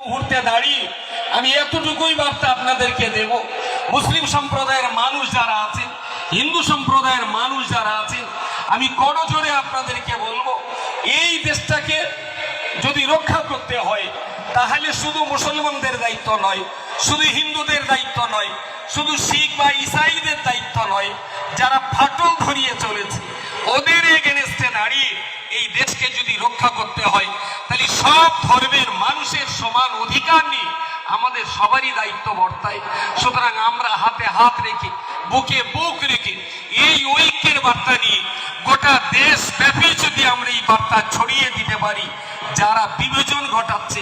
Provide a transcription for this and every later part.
মুহূর্তে দাঁড়িয়ে আমি এতটুকুই বার্তা আপনাদেরকে দেব, মুসলিম সম্প্রদায়ের মানুষ যারা আছেন, হিন্দু সম্প্রদায়ের মানুষ যারা আছেন, আমি করজোরে আপনাদেরকে বলবো, এই দেশটাকে যদি রক্ষা করতে হয় তাহলে শুধু মুসলমানদের দায়িত্ব নয়, শুধু হিন্দুদের দায়িত্ব নয়, শুধু শিখ বা ইসাইদের দায়িত্ব নয়, যারা ফাটল ধরিয়ে চলেছে ওদের এগেনস্টে দাঁড়িয়ে এই দেশকে যদি রক্ষা করতে হয় তাহলে সব ধর্মের মানুষের সমান অধিকার নিয়ে আমাদের সবারই দায়িত্ব বর্তায়। সুতরাং আমরা হাতে হাত রেখে বুকে বুক রেখে এই ঐক্যের বার্তা নিয়ে গোটা দেশ ব্যাপী যদি আমরা এই বার্তা ছড়িয়ে দিতে পারি, যারা বিভাজন ঘটাচ্ছে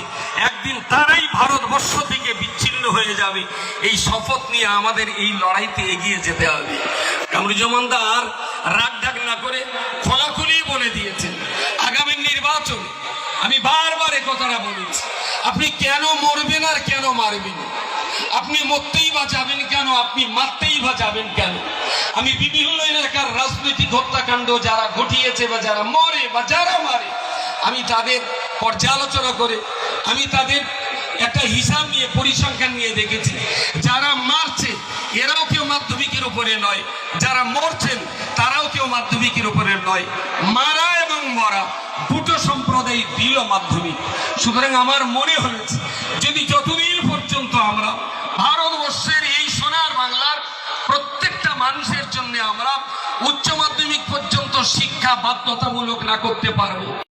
একদিন তারাই ভারতবর্ষ থেকে বিচ্ছিন্ন হয়ে যাবে, এই শপথ নিয়ে আমাদের এই লড়াইতে এগিয়ে যেতে হবে। কামরুজ্জামানদার রাগ ঢাক না করে খোলাখুলি বলে দিয়েছেন আগামী নির্বাচন, আমি বারবার এ কথাটা বলেছি, আপনি কেন মরবেন আর কেন মারবেন? আপনি মরতেই বা যাবেন কেন? আপনি মারতেই বা যাবেন কেন? আমি বিভিন্ন এলাকার রাজনৈতিক হত্যাকাণ্ড যারা ঘটিয়েছে বা যারা মরে বা যারা মারে, আমি তাদের পর্যালোচনা করে আমি তাদের একটা হিসাব নিয়ে পরিসংখ্যান নিয়ে দেখেছি। যারা মারছে এরাও কেউ মাধ্যমিকের উপরে নয়, যারা মরছেন তারাও কেউ মাধ্যমিকের উপরে নয়। মারা এবং মরা দুটো সম্প্রদায় দিল মাধ্যমিক। সুতরাং আমার মনে হয়েছে যদি যতদিন পর্যন্ত আমরা ভারতবর্ষের এই সোনার বাংলার প্রত্যেকটা মানুষের জন্য আমরা উচ্চ মাধ্যমিক পর্যন্ত শিক্ষা বাধ্যতামূলক না করতে পারবো,